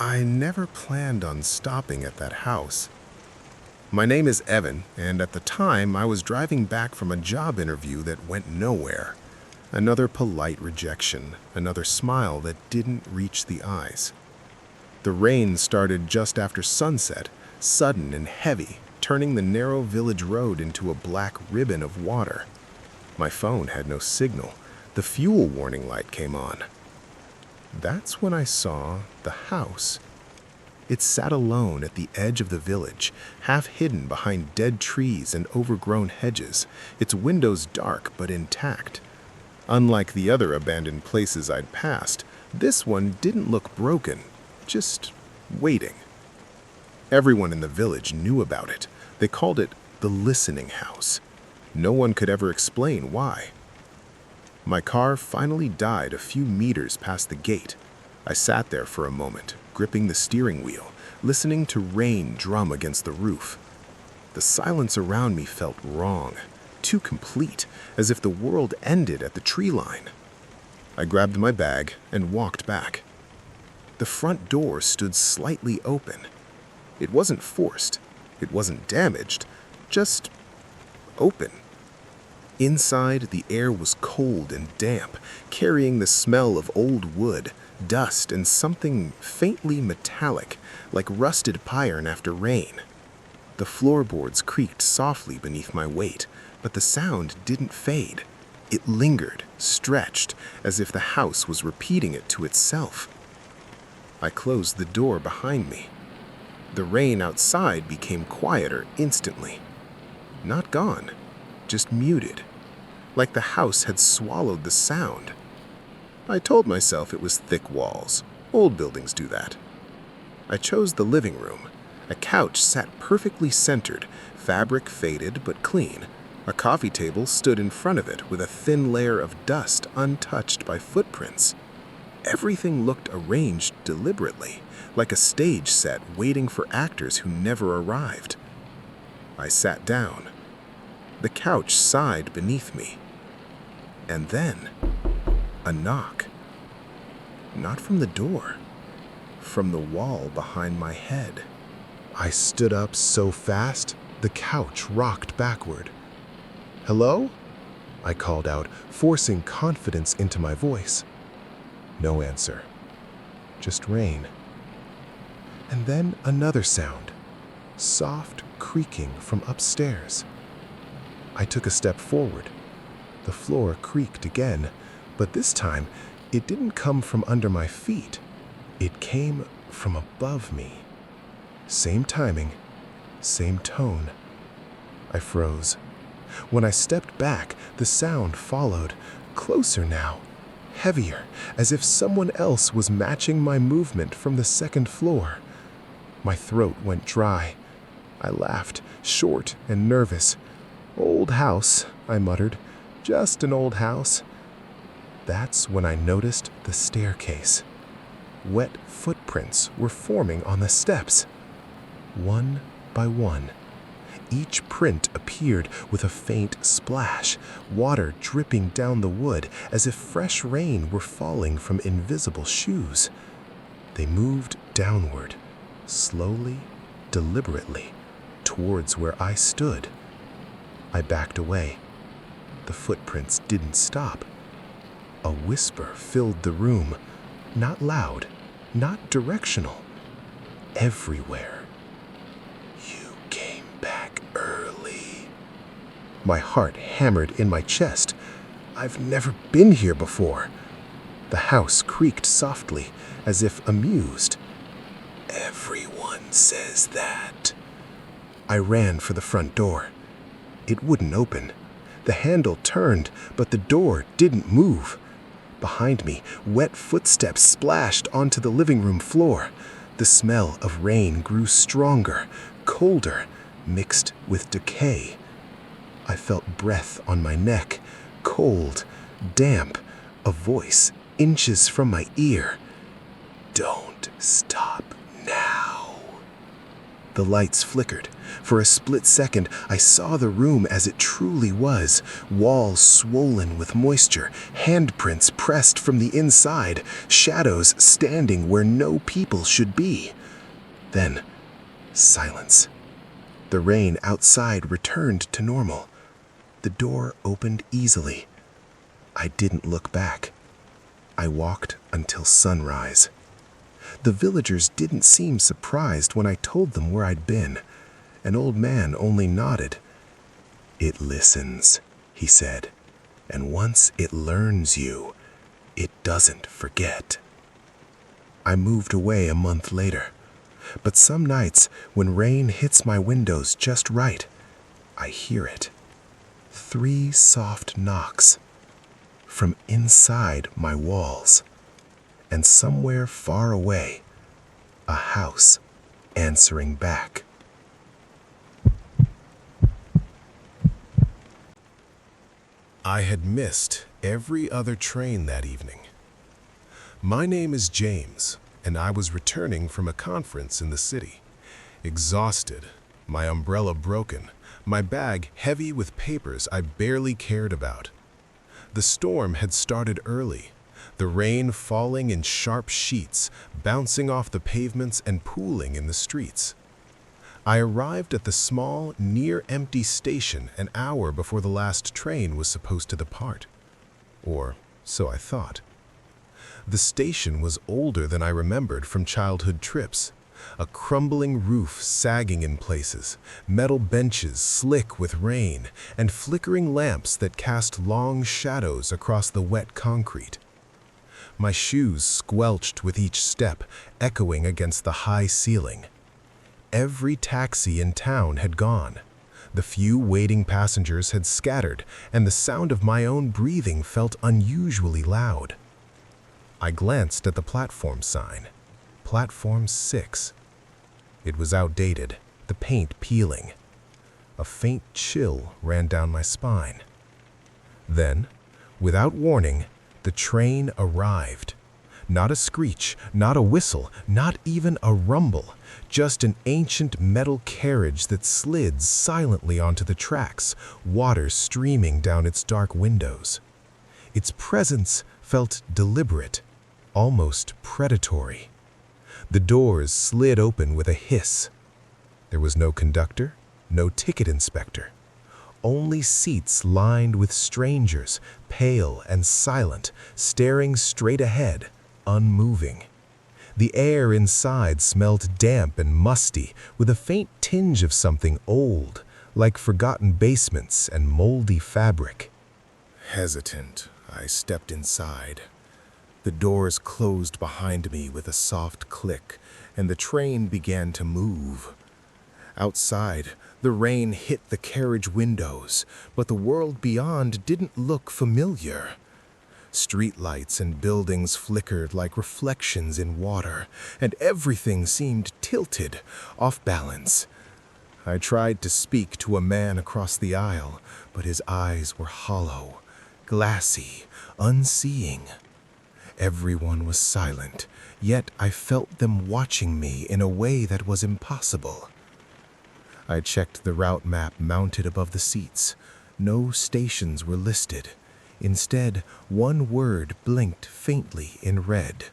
I never planned on stopping at that house. My name is Evan, and at the time I was driving back from a job interview that went nowhere. Another polite rejection, another smile that didn't reach the eyes. The rain started just after sunset, sudden and heavy, turning the narrow village road into a black ribbon of water. My phone had no signal. The fuel warning light came on. That's when I saw the house. It sat alone at the edge of the village, half hidden behind dead trees and overgrown hedges, its windows dark but intact. Unlike the other abandoned places I'd passed, this one didn't look broken, just waiting. Everyone in the village knew about it. They called it the listening house. No one could ever explain why. My car finally died a few meters past the gate. I sat there for a moment, gripping the steering wheel, listening to rain drum against the roof. The silence around me felt wrong, too complete, as if the world ended at the tree line. I grabbed my bag and walked back. The front door stood slightly open. It wasn't forced, it wasn't damaged, just open. Inside, the air was cold and damp, carrying the smell of old wood, dust, and something faintly metallic, like rusted iron after rain. The floorboards creaked softly beneath my weight, but the sound didn't fade. It lingered, stretched, as if the house was repeating it to itself. I closed the door behind me. The rain outside became quieter instantly. Not gone, just muted, like the house had swallowed the sound. I told myself it was thick walls. Old buildings do that. I chose the living room. A couch sat perfectly centered, fabric faded but clean. A coffee table stood in front of it with a thin layer of dust untouched by footprints. Everything looked arranged deliberately, like a stage set waiting for actors who never arrived. I sat down. The couch sighed beneath me. And then, a knock. Not from the door, from the wall behind my head. I stood up so fast, the couch rocked backward. "Hello?" I called out, forcing confidence into my voice. No answer, just rain. And then another sound, soft creaking from upstairs. I took a step forward. The floor creaked again, but this time it didn't come from under my feet. It came from above me. Same timing, same tone. I froze. When I stepped back, the sound followed, closer now, heavier, as if someone else was matching my movement from the second floor. My throat went dry. I laughed, short and nervous. "Old house," I muttered. "Just an old house." That's when I noticed the staircase. Wet footprints were forming on the steps. One by one. Each print appeared with a faint splash, water dripping down the wood as if fresh rain were falling from invisible shoes. They moved downward, slowly, deliberately, towards where I stood. I backed away. The footprints didn't stop. A whisper filled the room, not loud, not directional, everywhere. "You came back early." My heart hammered in my chest. I've never been here before. The house creaked softly, as if amused. "Everyone says that." I ran for the front door. It wouldn't open. The handle turned, but the door didn't move. Behind me, wet footsteps splashed onto the living room floor. The smell of rain grew stronger, colder, mixed with decay. I felt breath on my neck, cold, damp, a voice inches from my ear. "Don't stop now." The lights flickered. For a split second, I saw the room as it truly was. Walls swollen with moisture, handprints pressed from the inside, shadows standing where no people should be. Then, silence. The rain outside returned to normal. The door opened easily. I didn't look back. I walked until sunrise. The villagers didn't seem surprised when I told them where I'd been. An old man only nodded. "It listens," he said, "and once it learns you, it doesn't forget." I moved away a month later, but some nights when rain hits my windows just right, I hear it. 3 soft knocks from inside my walls. And somewhere far away, a house answering back. I had missed every other train that evening. My name is James, and I was returning from a conference in the city. Exhausted, my umbrella broken, my bag heavy with papers I barely cared about. The storm had started early. The rain falling in sharp sheets, bouncing off the pavements and pooling in the streets. I arrived at the small, near-empty station an hour before the last train was supposed to depart. Or so I thought. The station was older than I remembered from childhood trips. A crumbling roof sagging in places, metal benches slick with rain, and flickering lamps that cast long shadows across the wet concrete. My shoes squelched with each step, echoing against the high ceiling. Every taxi in town had gone. The few waiting passengers had scattered, and the sound of my own breathing felt unusually loud. I glanced at the platform sign. Platform 6. It was outdated, the paint peeling. A faint chill ran down my spine. Then, without warning, the train arrived. Not a screech, not a whistle, not even a rumble, just an ancient metal carriage that slid silently onto the tracks, water streaming down its dark windows. Its presence felt deliberate, almost predatory. The doors slid open with a hiss. There was no conductor, no ticket inspector. Only seats lined with strangers, pale and silent, staring straight ahead, unmoving. The air inside smelled damp and musty, with a faint tinge of something old, like forgotten basements and moldy fabric. Hesitant, I stepped inside. The doors closed behind me with a soft click, and the train began to move. Outside, the rain hit the carriage windows, but the world beyond didn't look familiar. Streetlights and buildings flickered like reflections in water, and everything seemed tilted, off balance. I tried to speak to a man across the aisle, but his eyes were hollow, glassy, unseeing. Everyone was silent, yet I felt them watching me in a way that was impossible. I checked the route map mounted above the seats. No stations were listed. Instead, one word blinked faintly in red.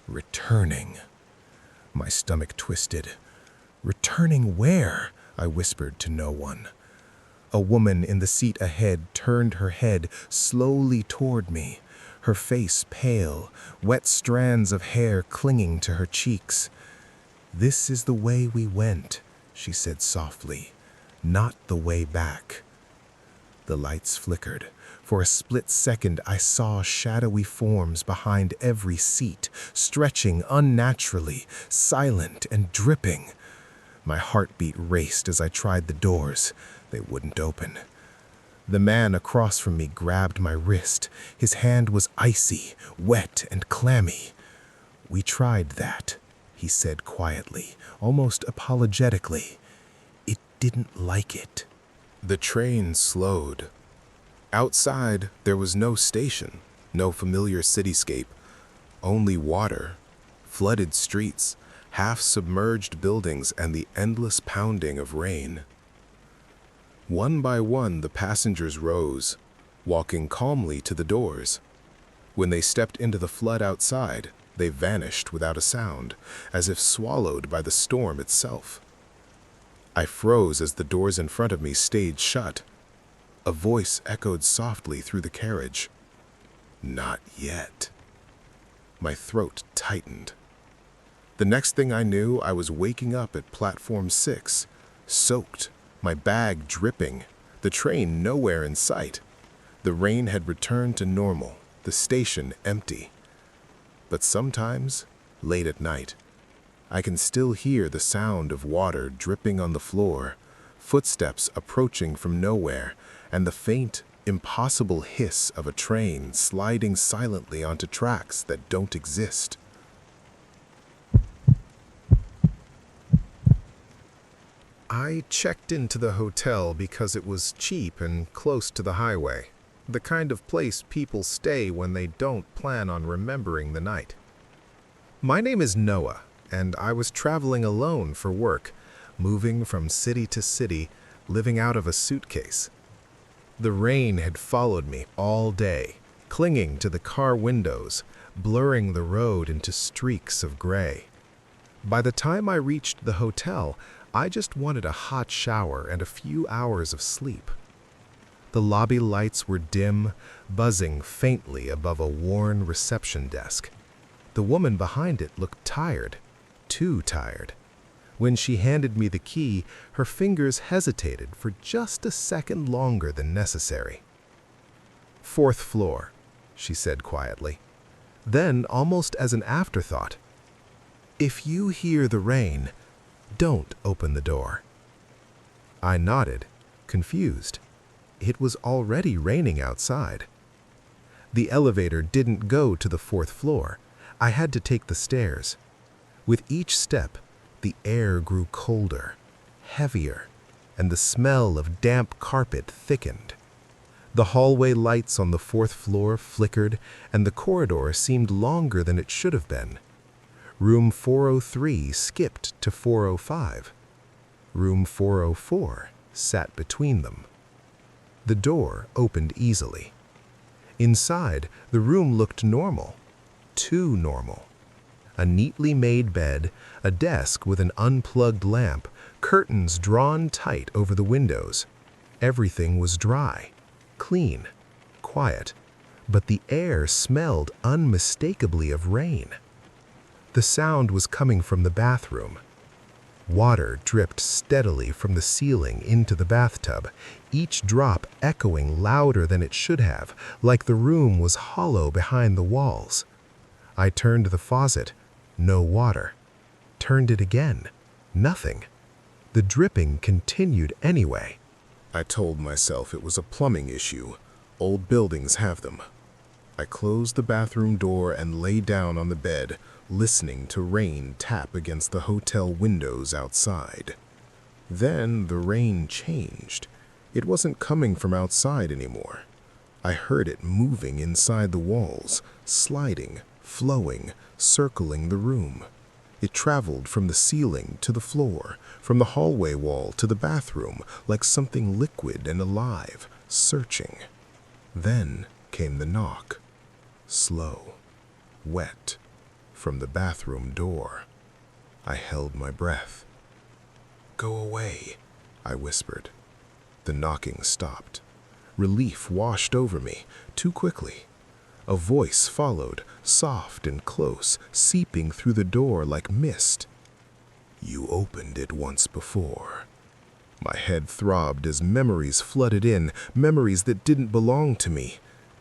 Returning. My stomach twisted. Returning where? I whispered to no one. A woman in the seat ahead turned her head slowly toward me, her face pale, wet strands of hair clinging to her cheeks. "This is the way we went," she said softly, "not the way back." The lights flickered. For a split second, I saw shadowy forms behind every seat, stretching unnaturally, silent and dripping. My heartbeat raced as I tried the doors. They wouldn't open. The man across from me grabbed my wrist. His hand was icy, wet, and clammy. "We tried that," he said quietly, almost apologetically. "It didn't like it." The train slowed. Outside, there was no station, no familiar cityscape, only water, flooded streets, half-submerged buildings, and the endless pounding of rain. One by one, the passengers rose, walking calmly to the doors. When they stepped into the flood outside, they vanished without a sound, as if swallowed by the storm itself. I froze as the doors in front of me stayed shut. A voice echoed softly through the carriage. "Not yet." My throat tightened. The next thing I knew, I was waking up at platform 6, soaked, my bag dripping, the train nowhere in sight. The rain had returned to normal, the station empty. But sometimes, late at night, I can still hear the sound of water dripping on the floor, footsteps approaching from nowhere, and the faint, impossible hiss of a train sliding silently onto tracks that don't exist. I checked into the hotel because it was cheap and close to the highway, the kind of place people stay when they don't plan on remembering the night. My name is Noah, and I was traveling alone for work, moving from city to city, living out of a suitcase. The rain had followed me all day, clinging to the car windows, blurring the road into streaks of gray. By the time I reached the hotel, I just wanted a hot shower and a few hours of sleep. The lobby lights were dim, buzzing faintly above a worn reception desk. The woman behind it looked tired, too tired. When she handed me the key, her fingers hesitated for just a second longer than necessary. "4th floor," she said quietly. Then, almost as an afterthought, "If you hear the rain, don't open the door." I nodded, confused. It was already raining outside. The elevator didn't go to the 4th floor. I had to take the stairs. With each step, the air grew colder, heavier, and the smell of damp carpet thickened. The hallway lights on the 4th floor flickered, and the corridor seemed longer than it should have been. Room 403 skipped to 405. Room 404 sat between them. The door opened easily. Inside, the room looked normal, too normal. A neatly made bed, a desk with an unplugged lamp, curtains drawn tight over the windows. Everything was dry, clean, quiet, but the air smelled unmistakably of rain. The sound was coming from the bathroom. Water dripped steadily from the ceiling into the bathtub, each drop echoing louder than it should have, like the room was hollow behind the walls. I turned the faucet, no water. Turned it again, nothing. The dripping continued anyway. I told myself it was a plumbing issue. Old buildings have them. I closed the bathroom door and lay down on the bed, listening to rain tap against the hotel windows outside. Then the rain changed. It wasn't coming from outside anymore. I heard it moving inside the walls, sliding, flowing, circling the room. It traveled from the ceiling to the floor, from the hallway wall to the bathroom, like something liquid and alive, searching. Then came the knock. Slow, wet, from the bathroom door. I held my breath. "Go away," I whispered. The knocking stopped. Relief washed over me, too quickly. A voice followed, soft and close, seeping through the door like mist. "You opened it once before." My head throbbed as memories flooded in, memories that didn't belong to me.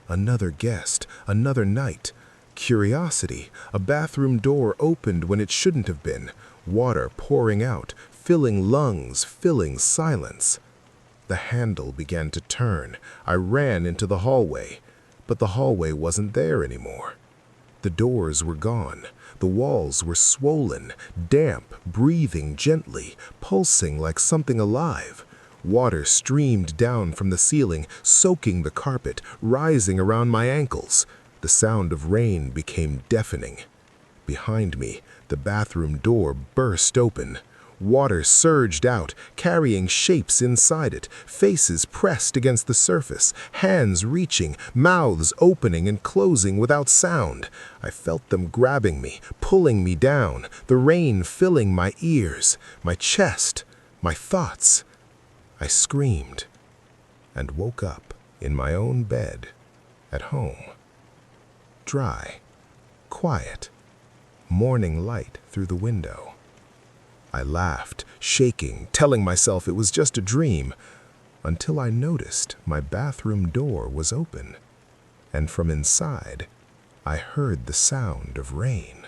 Another guest, another night. Curiosity, a bathroom door opened when it shouldn't have been. Water pouring out, filling lungs, filling silence. The handle began to turn. I ran into the hallway, but the hallway wasn't there anymore. The doors were gone. The walls were swollen, damp, breathing gently, pulsing like something alive. Water streamed down from the ceiling, soaking the carpet, rising around my ankles. The sound of rain became deafening. Behind me, the bathroom door burst open. Water surged out, carrying shapes inside it, faces pressed against the surface, hands reaching, mouths opening and closing without sound. I felt them grabbing me, pulling me down, the rain filling my ears, my chest, my thoughts. I screamed and woke up in my own bed at home. Dry, quiet, morning light through the window. I laughed, shaking, telling myself it was just a dream, until I noticed my bathroom door was open, and from inside, I heard the sound of rain.